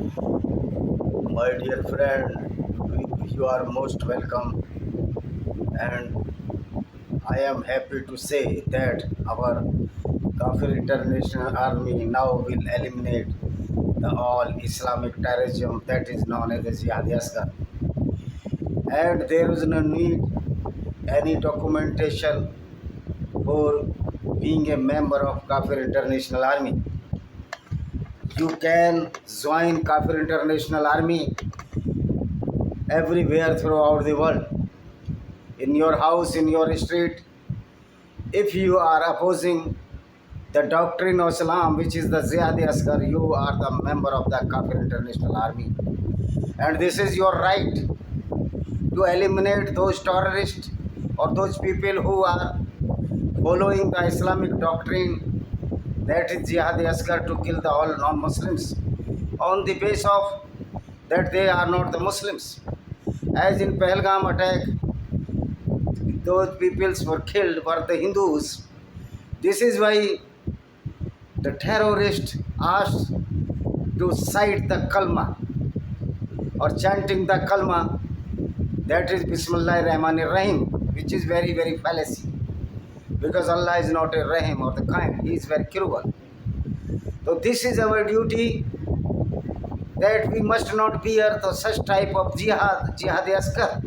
My dear friend, you are most welcome, and I am happy to say that our Kafir International Army now will eliminate the all Islamic terrorism that is known as the Jihadi Asghar. And there is no need any documentation for being a member of Kafir International Army. You can join Kafir International Army everywhere throughout the world, in your house, in your street. If you are opposing the doctrine of Islam, which is the Ziyadi Asghar, you are the member of the Kafir International Army. And this is your right to eliminate those terrorists or those people who are following the Islamic doctrine, that is Jihadi Asghar, to kill the all non-Muslims on the basis of that they are not the Muslims. As in Pahalgam attack, those peoples were killed were the Hindus. This is why the terrorist asked to cite the kalma or chanting the kalma, that is Bismillah Rahman Rahim, which is very, very fallacy, because Allah is not a Rahim or the kind, He is very cruel. So this is our duty, that we must not bear the such type of Jihadi Asghar.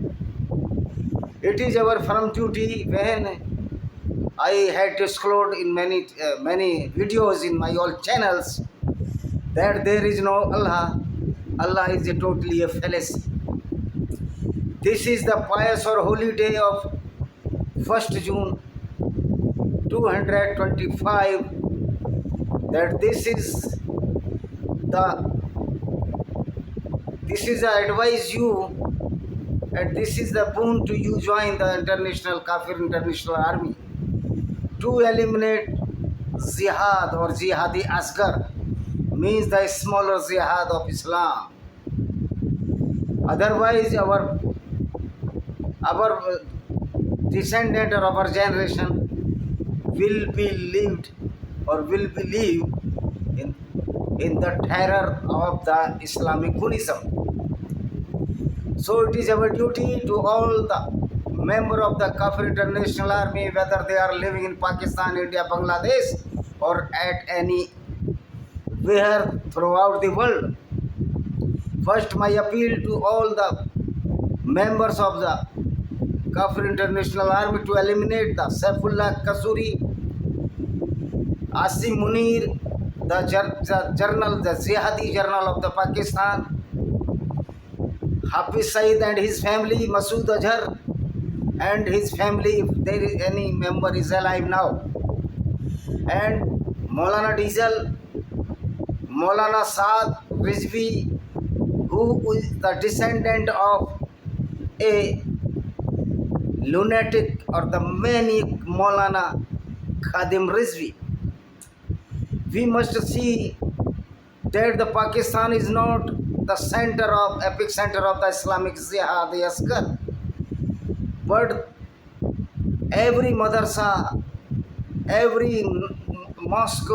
It is our firm duty. When I had disclosed in many videos in my all channels that there is no Allah, Allah is a totally a fallacy. This is the pious or holy day of 1st June 225. That this is I advise you, and this is the boon to you join the International Kafir International Army to eliminate Jihad or Jihadi Asghar, means the smaller Jihad of Islam. Otherwise, our descendant or our generation will be lived or will believe in the terror of the Islamic Buddhism. So it is our duty to all the member of the Kafir International Army, whether they are living in Pakistan, India, Bangladesh, or at anywhere throughout the world. First, my appeal to all the members of the Kafir International Army to eliminate the Saifullah Kasuri, Asim Munir, the journal, the Jihadi journal of the Pakistan, Hafiz Saeed and his family, Masood Azhar and his family, if there is any member is alive now, and Maulana Diesel, Maulana Saad Rizvi, who is the descendant of a lunatic or the maniac Maulana Khadim Rizvi. We must see that the Pakistan is not the epic center of the Islamic Jihadi Asghar, but every madrasa, every mosque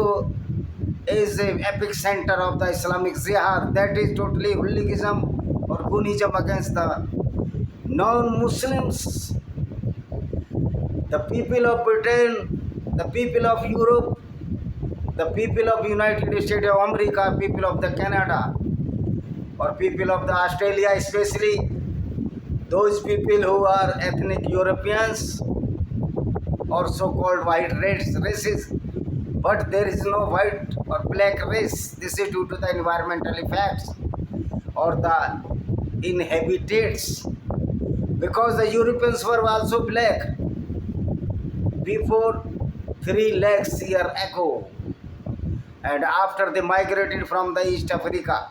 is an epic center of the Islamic Jihad. That is totally hooliganism or Gunism against the non-Muslims. The people of Britain, the people of Europe, the people of United States of America, people of the Canada, or people of the Australia, especially those people who are ethnic Europeans or so-called white races, but there is no white or black race. This is due to the environmental effects or the inhabitants, because the Europeans were also black before 3 lakhs years ago, and after they migrated from the East Africa,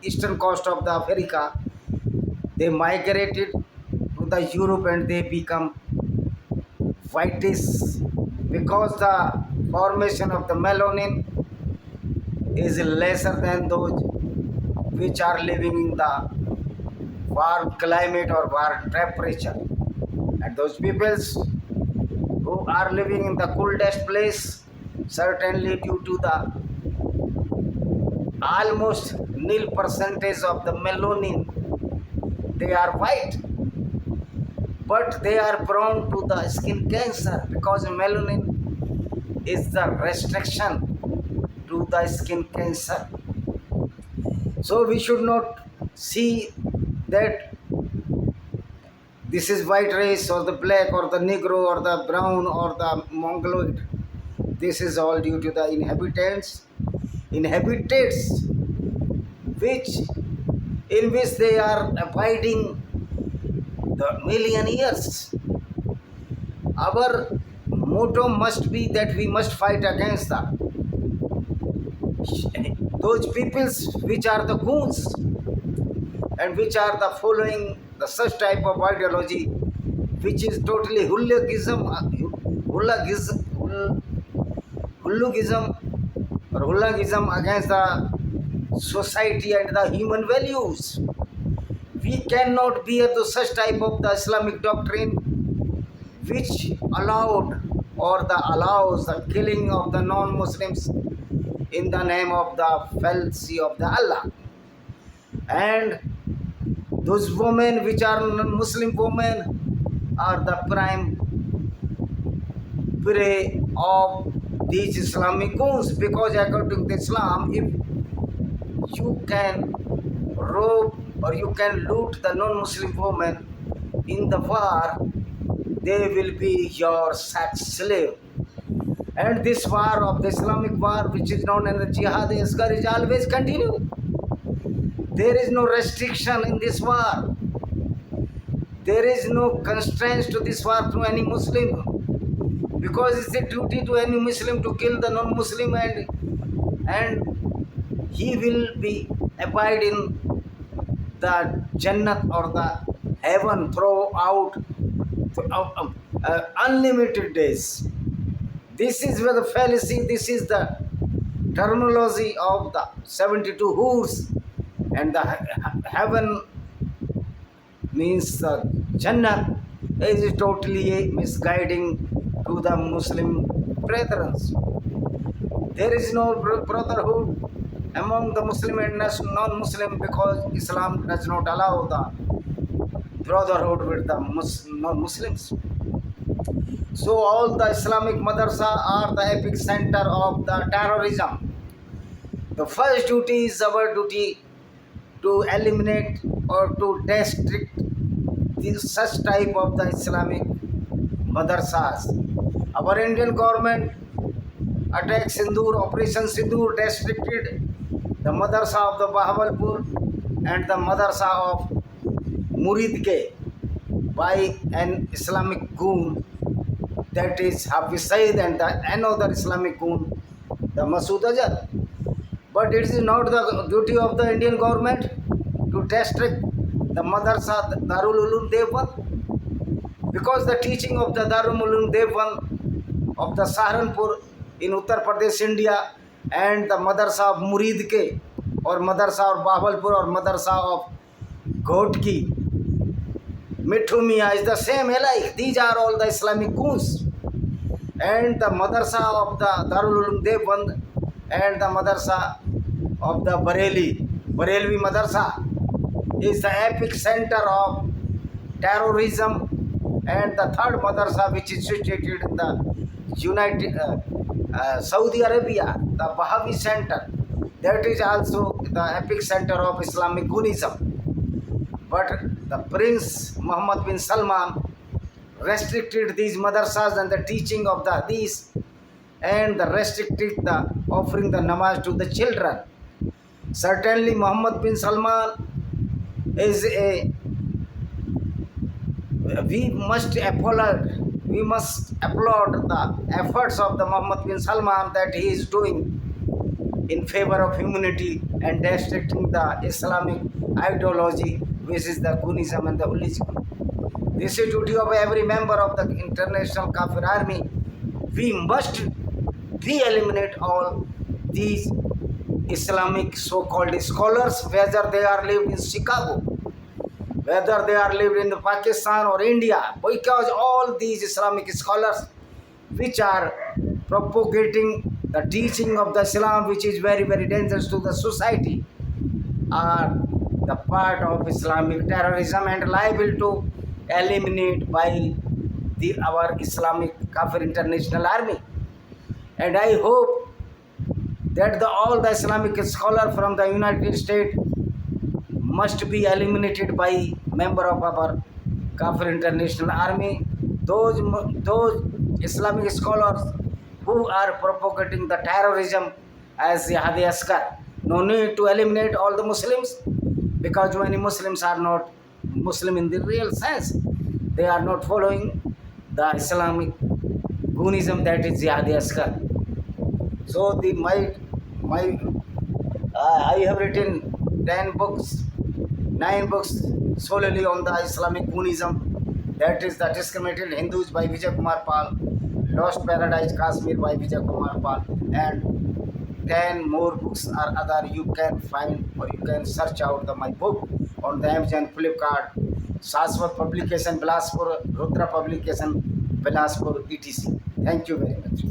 eastern coast of the Africa, they migrated to the Europe and they become whitish, because the formation of the melanin is lesser than those which are living in the warm climate or warm temperature. And those peoples who are living in the coldest place, certainly due to the almost nil percentage of the melanin. They are white, but they are prone to the skin cancer because melanin is the restriction to the skin cancer. So we should not see that this is white race or the black or the negro or the brown or the mongoloid. This is all due to the inhabitants which in which they are abiding the million years. Our motto must be that we must fight against those peoples which are the goons and which are the following the such type of ideology which is totally hooliganism against the society and the human values. We cannot bear to such type of the Islamic doctrine which allowed or the allows the killing of the non-Muslims in the name of the fallacy of the Allah. And those women which are non-Muslim women are the prime prey of these Islamic goons, because according to Islam, if you can rob or you can loot the non-Muslim women in the war, they will be your sex slave. And this war of the Islamic war, which is known as the Jihad Asghar, is always continue. There is no restriction in this war. There is no constraints to this war to any Muslim, because it's a duty to any Muslim to kill the non-Muslim, and he will be abide in the Jannat or the heaven throughout unlimited days. This is where the fallacy, this is the terminology of the 72 hoods, and the heaven means the Jannat is totally misguiding to the Muslim brethren. There is no brotherhood among the Muslim and non-Muslim, because Islam does not allow the brotherhood with the non-Muslims. So all the Islamic madrasa are the epic center of the terrorism. The first duty is our duty to eliminate or to restrict such type of the Islamic madrasas. Our Indian government attack Sindoor, Operation Sindoor, restricted the madrasa of the Bahawalpur and the madrasa of Muridke by an Islamic goon, that is Hafiz Saeed, and another Islamic goon, the Masood Azhar. But it is not the duty of the Indian government to restrict the madrasa Darul Uloom Deoband, because the teaching of the Darul Uloom Deoband of the Saharanpur in Uttar Pradesh, India, and the madrasa of Muridke or madrasa of Bahawalpur or madrasa of Ghotki, Mithu Miyan is the same alike. These are all the Islamic goons. And the madrasa of the Darul Uloom Deoband and the madrasa of the Barelvi madrasa is the epic center of terrorism. And the third madrasa, which is situated in the Saudi Arabia, the Bahawi Center, that is also the epic center of Islamic Goonism. But the Prince Muhammad bin Salman restricted these madrasas and the teaching of the hadith, and the restricted the offering the namaz to the children. Certainly Muhammad bin Salman is we must applaud the efforts of the Muhammad bin Salman that he is doing in favor of humanity and restricting the Islamic ideology, which is the Goonism and the hooliganism. This is duty of every member of the international Kafir army. We must eliminate all these Islamic so-called scholars, whether they are lived in Chicago, whether they are lived in Pakistan or India, because all these Islamic scholars which are propagating the teaching of the Islam, which is very, very dangerous to the society, are the part of Islamic terrorism and liable to eliminate by our Islamic Kafir International Army. And I hope that all the Islamic scholars from the United States must be eliminated by member of our Kafir International Army. Those Islamic scholars who are propagating the terrorism as Jihadi Asghar. No need to eliminate all the Muslims, because many Muslims are not Muslim in the real sense. They are not following the Islamic Gunism, that is Jihadi Asghar. So I have written 10 books, 9 books solely on the Islamic Gunism, that is the Discriminated Hindus by Vijay Kumar Pal, Lost Paradise Kashmir by Vijay Kumar Pal, and 10 more books are other. You can find or you can search out my book on the Amazon, Flipkart, Shashwat Publication Bilaspur, Rudra Publication Bilaspur, etc. Thank you very much.